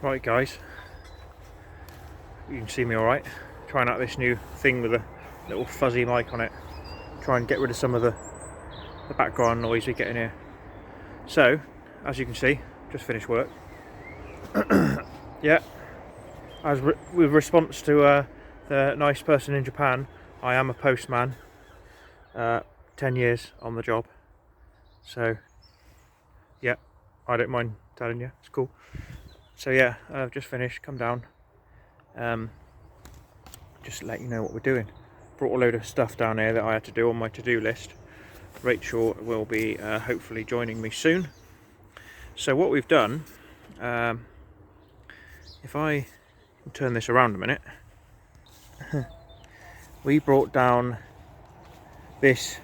Right guys, you can see me alright. Trying out this new thing with a little fuzzy mic on it. Try and get rid of some of the background noise we get in here. So, as you can see, just finished work. Yeah, with response to the nice person in Japan, I am a postman. 10 years on the job. So, yeah, I don't mind telling you, it's cool. So yeah, I've just finished, come down. Just to let you know what we're doing. Brought a load of stuff down here that I had to do on my to-do list. Rachel will be hopefully joining me soon. So what we've done, if I turn this around a minute, we brought down this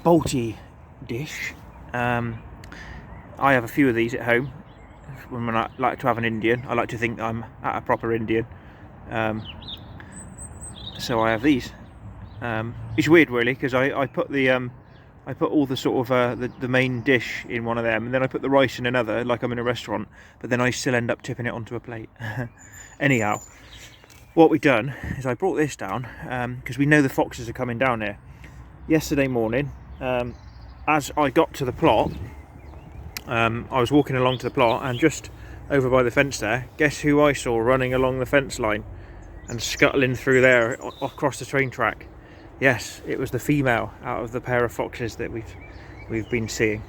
Balti dish. I have a few of these at home. When I like to have an Indian, I like to think I'm at a proper Indian. So I have these. It's weird really, because I put all the sort of the main dish in one of them, and then I put the rice in another, like I'm in a restaurant, but then I still end up tipping it onto a plate. Anyhow, what we've done is I brought this down because we know the foxes are coming down here. Yesterday morning, as I got to the plot, I was walking along to the plot, and just over by the fence there, guess who I saw running along the fence line and scuttling through there across the train track? Yes, it was the female out of the pair of foxes that we've been seeing.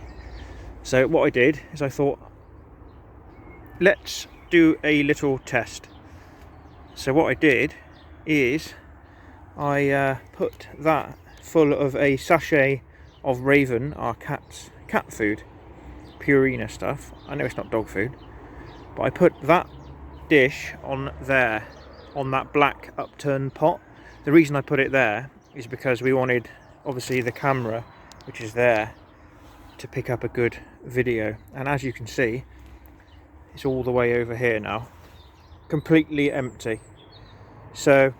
So what I did is I thought, let's do a little test. So what I did is I put that full of a sachet of Raven, our cat's cat food, Purina stuff. I know it's not dog food, but I put that dish on there, on that black upturned pot. The reason I put it there is because we wanted, obviously, the camera, which is there, to pick up a good video. And as you can see, it's all the way over here now, completely empty. So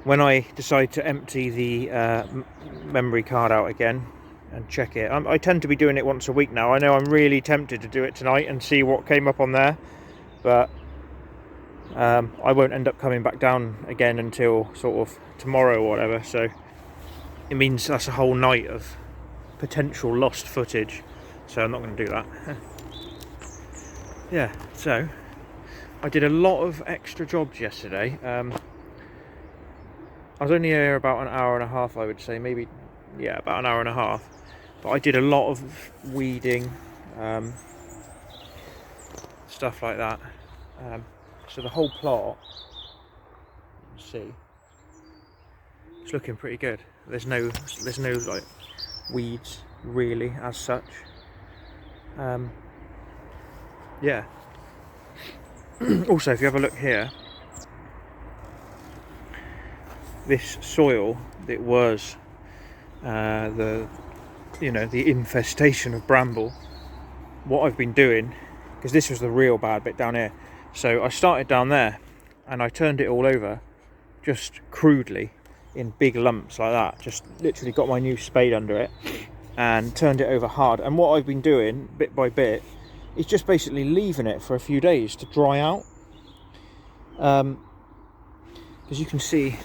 when I decide to empty the memory card out again and check it, I tend to be doing it once a week now. I know I'm really tempted to do it tonight and see what came up on there, but I won't end up coming back down again until sort of tomorrow or whatever, so it means that's a whole night of potential lost footage, so I'm not going to do that. Yeah, so I did a lot of extra jobs yesterday. I was only here about an hour and a half, I would say, maybe, yeah, about an hour and a half, but I did a lot of weeding, stuff like that. So the whole plot, you can see, it's looking pretty good. There's no like weeds really as such. Yeah. Also, if you have a look here, this soil that was the infestation of bramble. What I've been doing, because this was the real bad bit down here. So I started down there and I turned it all over just crudely in big lumps like that. Just literally got my new spade under it and turned it over hard. And what I've been doing bit by bit is just basically leaving it for a few days to dry out. As you can see,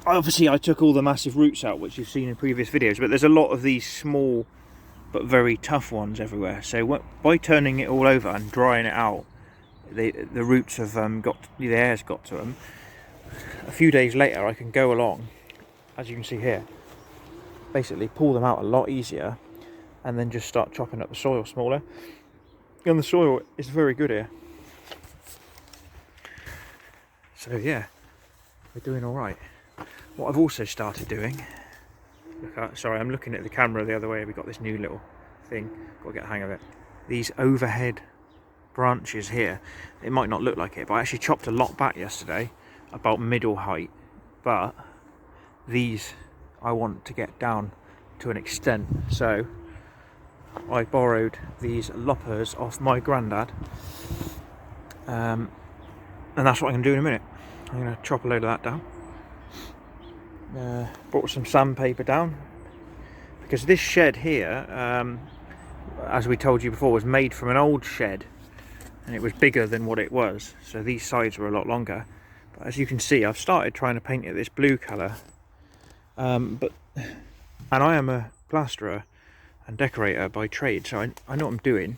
obviously I took all the massive roots out, which you've seen in previous videos, but there's a lot of these small but very tough ones everywhere. So by turning it all over and drying it out, the roots have the air's got to them. A few days later I can go along, as you can see here, basically pull them out a lot easier, and then just start chopping up the soil smaller. And the soil is very good here. So yeah, we're doing all right. What I've also started doing, sorry, I'm looking at the camera the other way. We've got this new little thing, got to get the hang of it. These overhead branches here, it might not look like it, but I actually chopped a lot back yesterday, about middle height, but these I want to get down to an extent, so I borrowed these loppers off my granddad, and that's what I'm going to do in a minute. I'm going to chop a load of that down. Brought some sandpaper down, because this shed here, as we told you before, was made from an old shed, and it was bigger than what it was, so these sides were a lot longer. But as you can see, I've started trying to paint it this blue colour, and I am a plasterer and decorator by trade, so I know what I'm doing,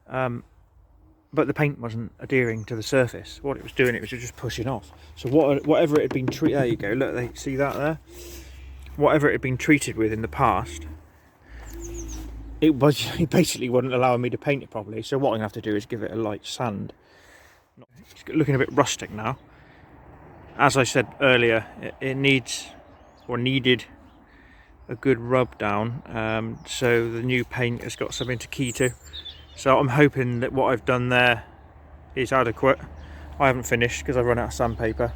but the paint wasn't adhering to the surface. What it was doing, it was just pushing off. So whatever it had been treated, there you go, look, see that there? Whatever it had been treated with in the past, it basically wasn't allowing me to paint it properly. So what I'm going to have to do is give it a light sand. It's looking a bit rustic now. As I said earlier, it needs, or needed, a good rub down, so the new paint has got something to key to. So I'm hoping that what I've done there is adequate. I haven't finished because I've run out of sandpaper.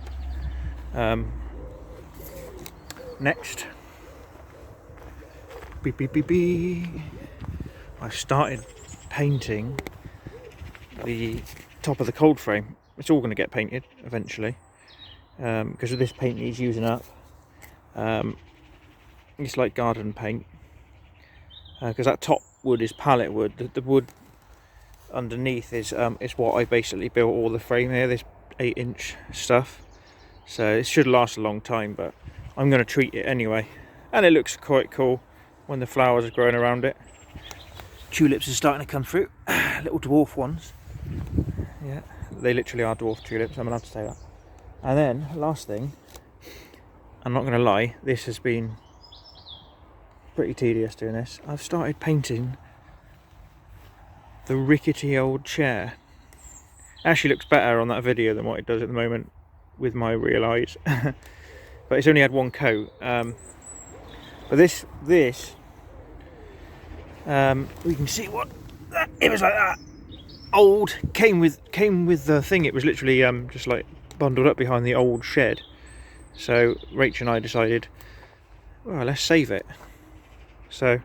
Next, I've started painting the top of the cold frame. It's all going to get painted eventually, because this paint needs using up. It's like garden paint, because that top wood is pallet wood. The wood underneath is what I basically built all the frame here, this 8-inch stuff. So it should last a long time, but I'm going to treat it anyway. And it looks quite cool when the flowers are growing around it. Tulips are starting to come through, little dwarf ones. Yeah, they literally are dwarf tulips, I'm allowed to say that. And then, last thing, I'm not going to lie, this has been pretty tedious doing this. I've started painting the rickety old chair. It actually looks better on that video than what it does at the moment with my real eyes. But it's only had one coat. But this we can see what it was like that. Old came with the thing. It was literally just like bundled up behind the old shed. So Rach and I decided, well, let's save it. So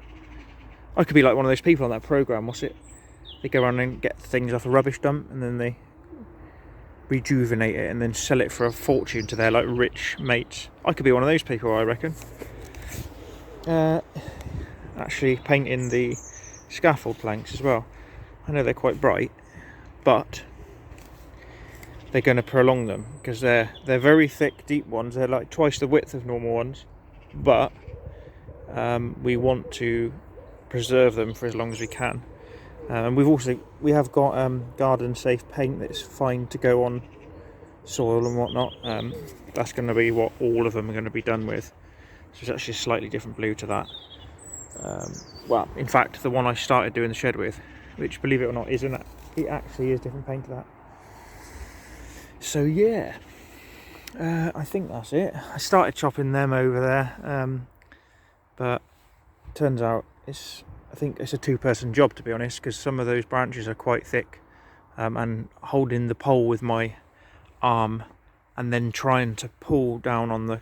I could be like one of those people on that program. What's it? They go around and get things off a rubbish dump, and then they rejuvenate it and then sell it for a fortune to their like rich mates. I could be one of those people, I reckon. Actually painting the scaffold planks as well. I know they're quite bright, but they're going to prolong them because they're very thick, deep ones. They're like twice the width of normal ones, but we want to preserve them for as long as we can. And we have got garden safe paint that's fine to go on soil and whatnot. That's going to be what all of them are going to be done with. So it's actually a slightly different blue to that. Well, in fact, the one I started doing the shed with, which, believe it or not, isn't it? It actually is different paint to that. So yeah, I think that's it. I started chopping them over there, but turns out I think it's a two-person job, to be honest, because some of those branches are quite thick, and holding the pole with my arm and then trying to pull down on the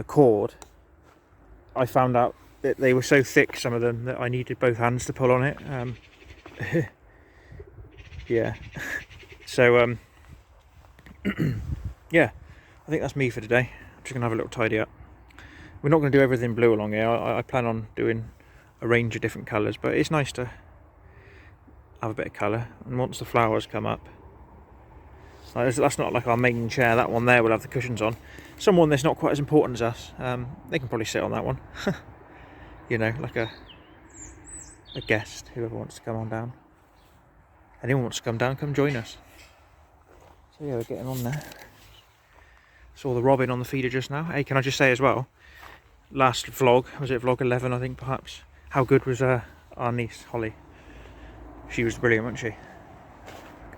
cord, I found out that they were so thick, some of them, that I needed both hands to pull on it. Yeah. So yeah, I think that's me for today. I'm just gonna have a little tidy up. We're not going to do everything blue along here. I plan on doing a range of different colours, but it's nice to have a bit of colour. And once the flowers come up, that's not like our main chair. That one there will have the cushions on. Someone that's not quite as important as us, they can probably sit on that one. You know, like a guest, whoever wants to come on down. Anyone wants to come down, come join us. So yeah, we're getting on there. Saw the robin on the feeder just now. Hey, can I just say as well, last vlog, was it vlog 11 I think perhaps, how good was our niece Holly? She was brilliant, wasn't she?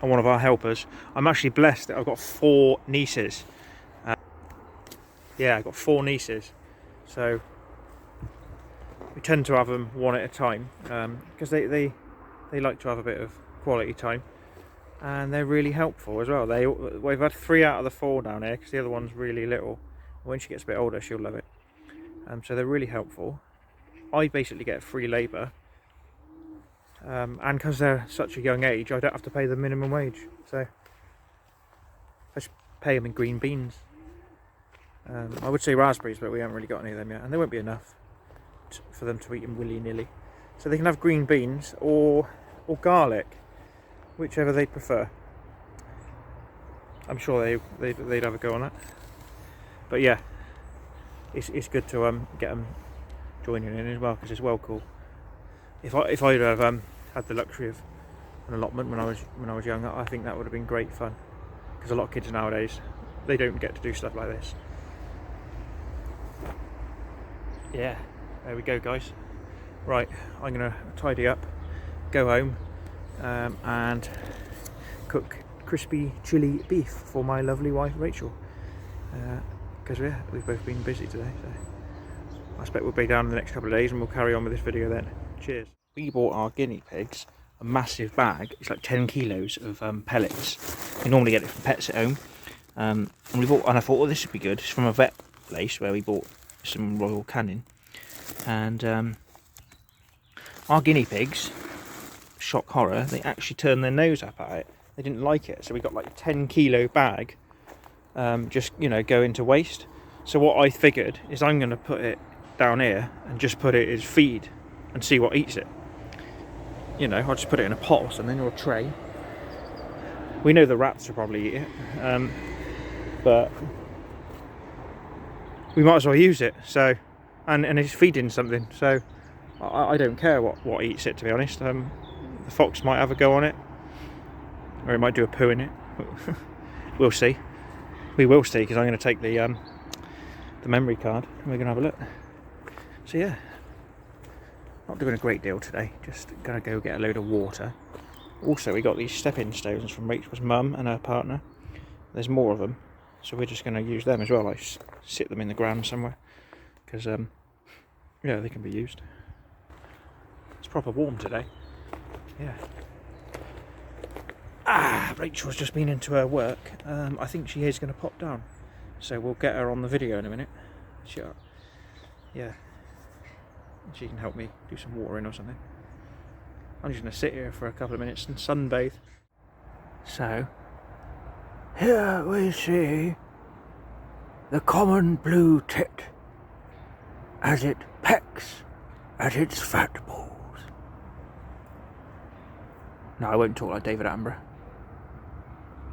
And one of our helpers. I'm actually blessed that I've got 4 nieces. Yeah, I've got 4 nieces, so we tend to have them one at a time, because they like to have a bit of quality time, and they're really helpful as well. We've had 3 out of the 4 down here because the other one's really little. When she gets a bit older, she'll love it. So they're really helpful. I basically get free labour, and because they're such a young age, I don't have to pay the minimum wage. So I just pay them in green beans. I would say raspberries, but we haven't really got any of them yet, and there won't be enough for them to eat them willy-nilly. So they can have green beans or garlic, whichever they prefer. I'm sure they'd have a go on that. But yeah, it's good to get them joining in as well, because it's well cool. If I'd have had the luxury of an allotment when I was younger, I think that would have been great fun, because a lot of kids nowadays, they don't get to do stuff like this. Yeah, there we go, guys. Right, I'm gonna tidy up, go home, and cook crispy chili beef for my lovely wife Rachel, because we've both been busy today, so I expect we'll be down in the next couple of days and we'll carry on with this video then. Cheers. We bought our guinea pigs a massive bag. It's like 10 kilos of pellets. You normally get it from Pets at Home, and I thought, well, this would be good. It's from a vet place where we bought some Royal Canin, and our guinea pigs, shock horror, they actually turned their nose up at it. They didn't like it, so we got like a 10 kilo bag, just, you know, going to waste. So what I figured is I'm going to put it down here and just put it as feed and see what eats it. You know, I'll just put it in a pot or something, or a tray. We know the rats will probably eat it, but we might as well use it. So, and it's feeding something, so I don't care what eats it, to be honest. The fox might have a go on it, or it might do a poo in it. We'll see. We will see, because I'm going to take the memory card and we're going to have a look. So yeah, not doing a great deal today, just going to go get a load of water. Also, we got these stepping stones from Rachel's mum and her partner. There's more of them, so we're just going to use them as well. Like, sit them in the ground somewhere, because yeah, they can be used. It's proper warm today. Yeah. Rachel's just been into her work. I think she is going to pop down, so we'll get her on the video in a minute. Yeah, she can help me do some watering or something. I'm just going to sit here for a couple of minutes and sunbathe. So, here we see the common blue tit as it pecks at its fat balls. No, I won't talk like David Attenborough.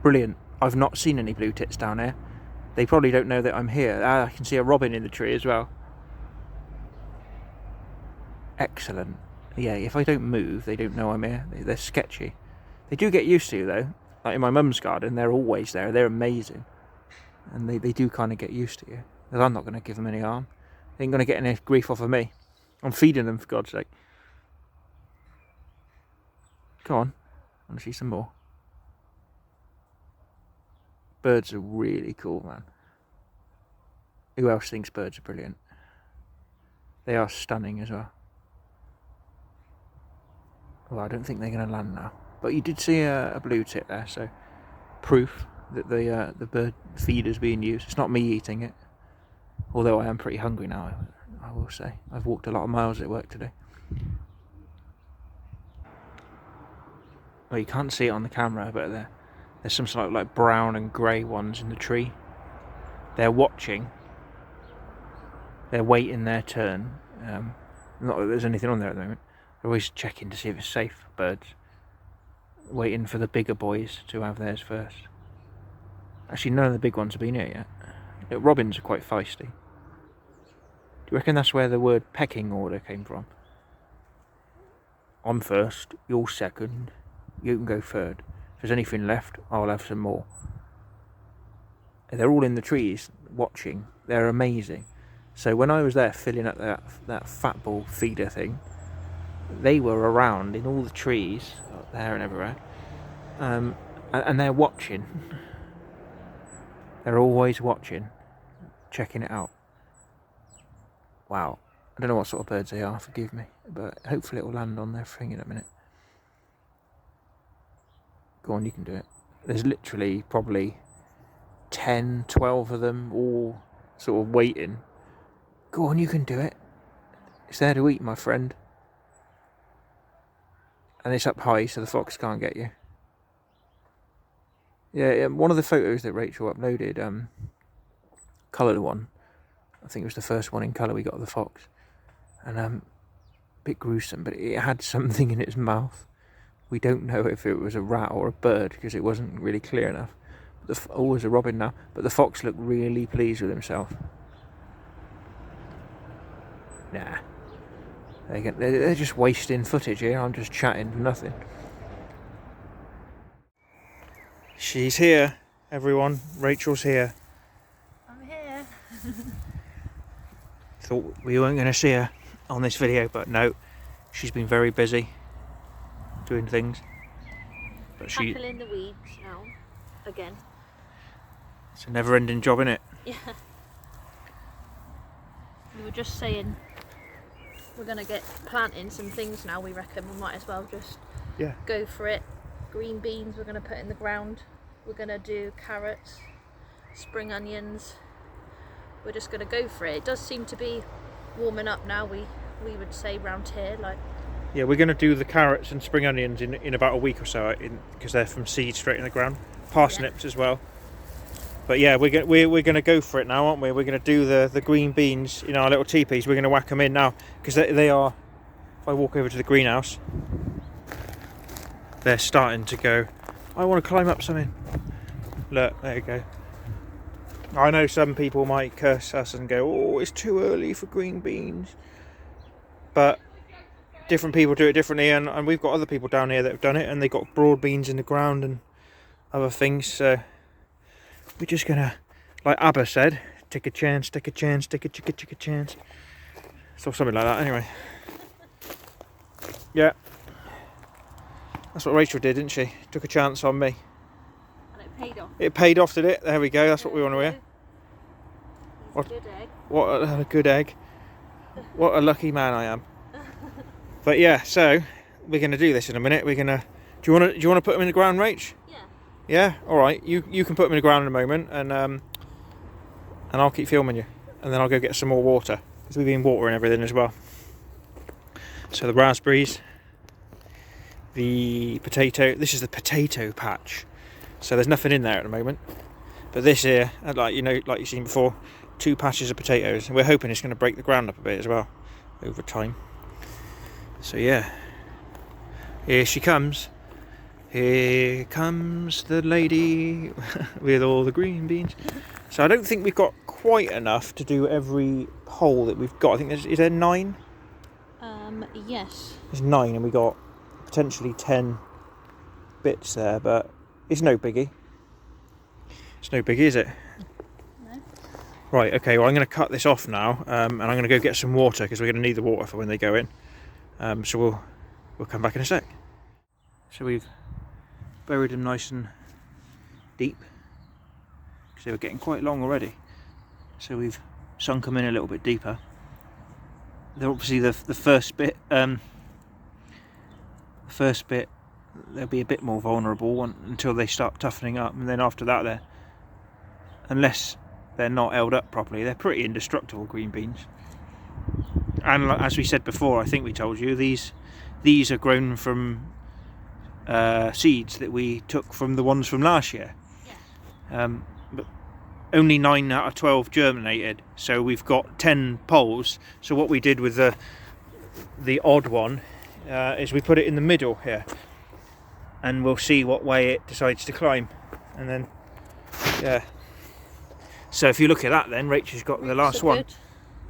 Brilliant. I've not seen any blue tits down here. They probably don't know that I'm here. I can see a robin in the tree as well. Excellent. Yeah, if I don't move, they don't know I'm here. They're sketchy. They do get used to you, though. Like in my mum's garden, they're always there. They're amazing. And they do kind of get used to you. But I'm not going to give them any harm. They ain't going to get any grief off of me. I'm feeding them, for God's sake. Come on. I want to see some more. Birds are really cool, man. Who else thinks birds are brilliant? They are stunning as well. Well, I don't think they're going to land now. But you did see a blue tit there, so proof that the bird feed is being used. It's not me eating it. Although I am pretty hungry now, I will say. I've walked a lot of miles at work today. Well, you can't see it on the camera, but there's some sort of like brown and grey ones in the tree. They're watching. They're waiting their turn. Not that there's anything on there at the moment. They're always checking to see if it's safe, birds. Waiting for the bigger boys to have theirs first. Actually, none of the big ones have been here yet. Robins are quite feisty. Do you reckon that's where the word pecking order came from? I'm first, you're second, you can go third. If there's anything left, I'll have some more. They're all in the trees, watching. They're amazing. So when I was there filling up that fat ball feeder thing, they were around in all the trees, up there and everywhere, and they're watching. They're always watching, checking it out. Wow. I don't know what sort of birds they are, forgive me, but hopefully it will land on their thing in a minute. Go on, you can do it. There's literally probably 10, 12 of them all sort of waiting. Go on, you can do it. It's there to eat, my friend. And it's up high, so the fox can't get you. Yeah, one of the photos that Rachel uploaded, coloured one. I think it was the first one in colour we got of the fox. And bit gruesome, but it had something in its mouth. We don't know if it was a rat or a bird because it wasn't really clear enough. Oh, there's a robin now. But the fox looked really pleased with himself. Nah. They're just wasting footage here. I'm just chatting for nothing. She's here, everyone. Rachel's here. I'm here. Thought we weren't going to see her on this video, but no. She's been very busy doing things. But Tackling the weeds now. Again. It's a never-ending job, innit? Yeah. We were just saying we're going to get planting some things now. We reckon we might as well just go for it. Green beans we're going to put in the ground. We're going to do carrots, spring onions. We're just going to go for it. It does seem to be warming up now, we would say round here. Yeah, we're going to do the carrots and spring onions in about a week or so, because they're from seed straight in the ground. Parsnips as well. But yeah, we're going to go for it now, aren't we? We're going to do the green beans in our little teepees. We're going to whack them in now, because they are, if I walk over to the greenhouse, they're starting to go, I want to climb up something. Look, there you go. I know some people might curse us and go, oh, it's too early for green beans. But different people do it differently, and we've got other people down here that have done it, and they've got broad beans in the ground and other things. So we're just gonna, like Abba said, take a chance, take a chance, take a chance. So something like that. Anyway, yeah, that's what Rachel did, didn't she? Took a chance on me. And it paid off. It paid off, did it? There we go. That's what we want to hear. What a good egg. What a good egg. What a lucky man I am. But yeah, so we're gonna do this in a minute. We're gonna. Do you want to put them in the ground, Rach? Yeah. Yeah. All right. You can put them in the ground in a moment, and I'll keep filming you, and then I'll go get some more water because we've been watering everything as well. So the raspberries, the potato. This is the potato patch. So there's nothing in there at the moment, but this here, like you've seen before, 2 patches of potatoes, and we're hoping it's going to break the ground up a bit as well over time. So yeah, here she comes. Here comes the lady with all the green beans. So I don't think we've got quite enough to do every hole that we've got. I think is there 9? Yes. There's 9, and we got potentially 10 bits there, but it's no biggie. It's no biggie, is it? No. Right. Okay. Well, I'm going to cut this off now, and I'm going to go get some water because we're going to need the water for when they go in. So we'll come back in a sec. So we've buried them nice and deep because they were getting quite long already. So we've sunk them in a little bit deeper. They're obviously the first bit. They'll be a bit more vulnerable until they start toughening up, and then after that, unless they're not held up properly, they're pretty indestructible, green beans. And as we said before, I think we told you, these are grown from seeds that we took from the ones from last year. Yeah. But only 9 out of 12 germinated, so we've got 10 poles. So what we did with the odd one is we put it in the middle here, and we'll see what way it decides to climb. And then, yeah. So if you look at that, then Rachel's got the last one. Good.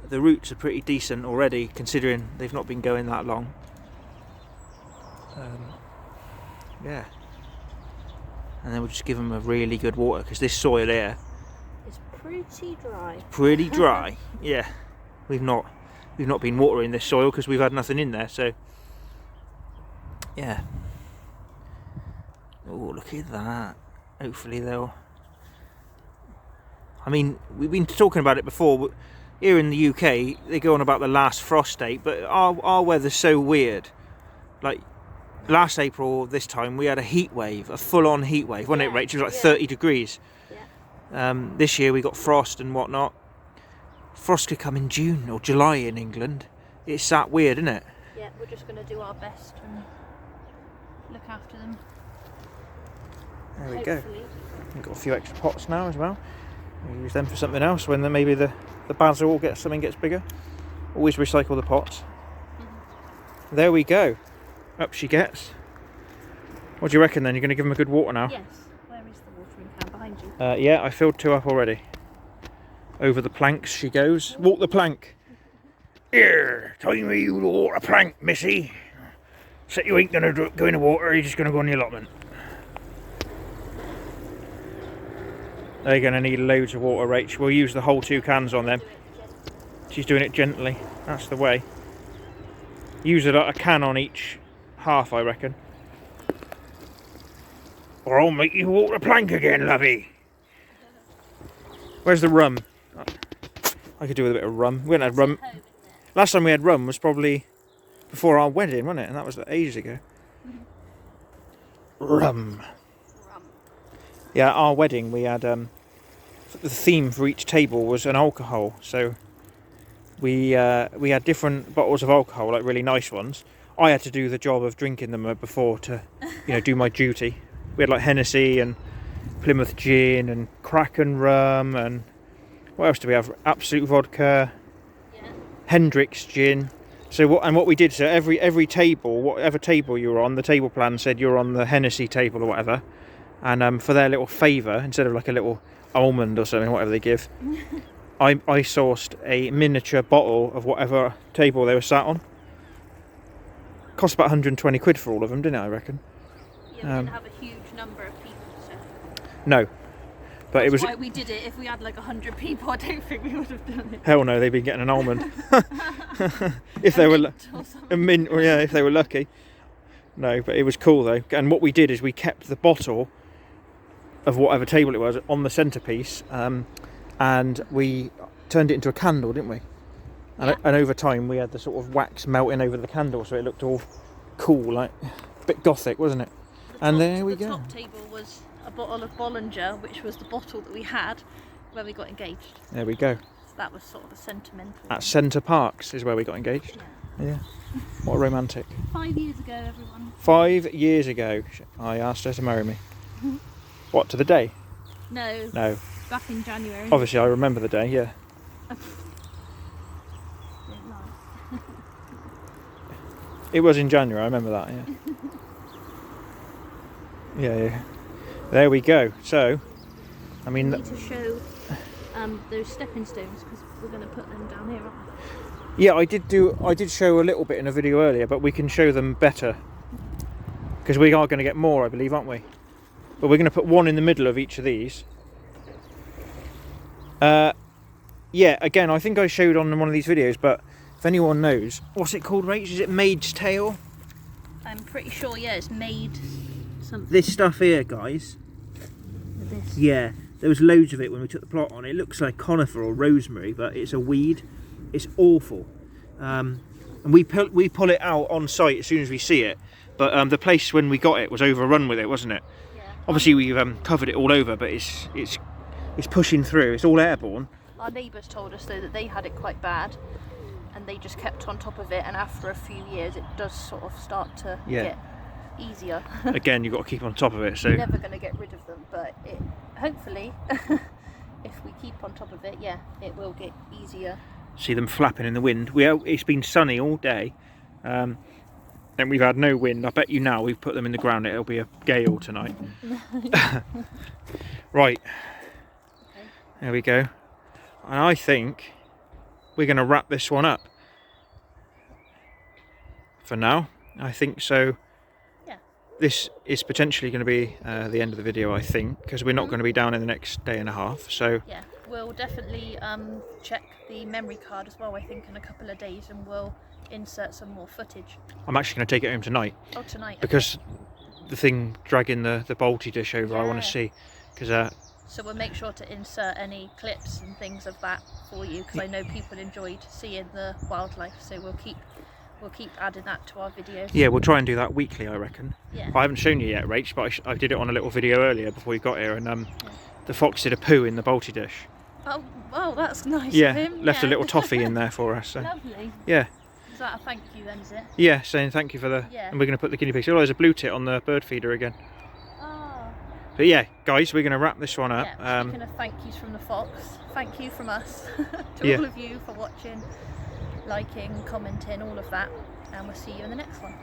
The roots are pretty decent already, considering they've not been going that long. Yeah. And then we'll just give them a really good water, because this soil here It's pretty dry. pretty dry. Yeah. We've not been watering this soil because we've had nothing in there, so yeah. Oh, look at that. Hopefully they'll. I mean, we've been talking about it before. Here in the UK, they go on about the last frost date, but our weather's so weird. Like last April, this time we had a heat wave, a full-on heat wave, wasn't it, Rachel? It was like 30 degrees. Yeah. This year we got frost and whatnot. Frost could come in June or July in England. It's that weird, isn't it? Yeah, we're just going to do our best and look after them. There we go. Hopefully. We've got a few extra pots now as well. We'll use them for something else when maybe the basil gets bigger. Always recycle the pots. there we go. Up she gets. What do you reckon then? You're going to give them a good water now? Yes. Where is the watering can? Behind you? Yeah, I filled 2 up already. Over the planks she goes. Walk the plank. Here, time for you to water a plank, missy. Said you ain't going to go in the water, you're just going to go on the allotment. They're going to need loads of water, Rach. We'll use the whole 2 cans on them. She's doing it gently. That's the way. Use a can on each half, I reckon. Or I'll make you water a plank again, lovey. Where's the rum? I could do with a bit of rum. We haven't had rum. Last time we had rum was probably before our wedding, wasn't it? And that was ages ago. Rum. Yeah, our wedding we had the theme for each table was an alcohol. So we had different bottles of alcohol, like really nice ones. I had to do the job of drinking them before to, do my duty. We had like Hennessy and Plymouth gin and Kraken rum and what else do we have? Absolute vodka, Hendrick's gin. So what we did, so every table, whatever table you were on, the table plan said you're on the Hennessy table or whatever. And for their little favour, instead of like a little almond or something, whatever they give, I sourced a miniature bottle of whatever table they were sat on. Cost about 120 quid for all of them, didn't it, I reckon? Yeah, we didn't have a huge number of people, so... No. But That's why we did it. If we had like 100 people, I don't think we would have done it. Hell no, they'd been getting an almond. If they were a mint, or yeah, if they were lucky. No, but it was cool though. And what we did is we kept the bottle of whatever table it was on the centerpiece, and we turned it into a candle, didn't we? And over time we had the sort of wax melting over the candle, so it looked all cool, like a bit gothic, wasn't it? The top table was a bottle of Bollinger, which was the bottle that we had where we got engaged. There we go. So that was sort of a sentimental. At Centre Parks is where we got engaged. Yeah. What a romantic. 5 years ago, everyone. 5 years ago, I asked her to marry me. What, to the day? No. No. Back in January. Obviously, I remember the day. Yeah. It was in January. I remember that. Yeah. Yeah. There we go. So, I mean, we need to show those stepping stones because we're going to put them down here, aren't we? Yeah, I did show a little bit in a video earlier, but we can show them better because we are going to get more, I believe, aren't we? But we're going to put one in the middle of each of these. Yeah, again, I think I showed on one of these videos, but if anyone knows, what's it called, Rach? Is it Maid's Tail? I'm pretty sure, yeah, it's made something. This stuff here, guys. This. Yeah, there was loads of it when we took the plot on. It looks like conifer or rosemary, but it's a weed. It's awful. And we pull it out on site as soon as we see it. But the place when we got it was overrun with it, wasn't it? Yeah. Obviously we've covered it all over, but it's pushing through. It's all airborne. Our neighbours told us though that they had it quite bad, and they just kept on top of it. And after a few years, it does sort of start to get easier. Again, you've got to keep on top of it. So you're never going to get rid of them, but hopefully, if we keep on top of it, it will get easier. See them flapping in the wind. It's been sunny all day, and we've had no wind. I bet you now we've put them in the ground, it'll be a gale tonight. Right, okay. There we go. And I think we're going to wrap this one up for now. I think so. Yeah. This is potentially going to be the end of the video, I think, because we're not going to be down in the next day and a half. So yeah, we'll definitely check the memory card as well, I think, in a couple of days, and we'll insert some more footage. I'm actually going to take it home tonight. Oh, tonight. Because the thing dragging the Balti dish over, I want to see. Because so we'll make sure to insert any clips and things of that for you, because I know people enjoyed seeing the wildlife, so we'll keep adding that to our videos. Yeah, we'll try and do that weekly, I reckon. Yeah. I haven't shown you yet, Rach, but I did it on a little video earlier before you got here, and the fox did a poo in the Balti dish. Oh, well, that's nice of him. Left a little toffee in there for us. So. Lovely. Yeah. Is that a thank you then, is it? Yeah, saying thank you for the... Yeah. And we're going to put the guinea pigs. Oh, there's a blue tit on the bird feeder again. Oh. But yeah, guys, we're going to wrap this one up. Yeah, speaking of thank yous from the fox, thank you from us to all of you for watching, liking, commenting, all of that. and we'll see you in the next one.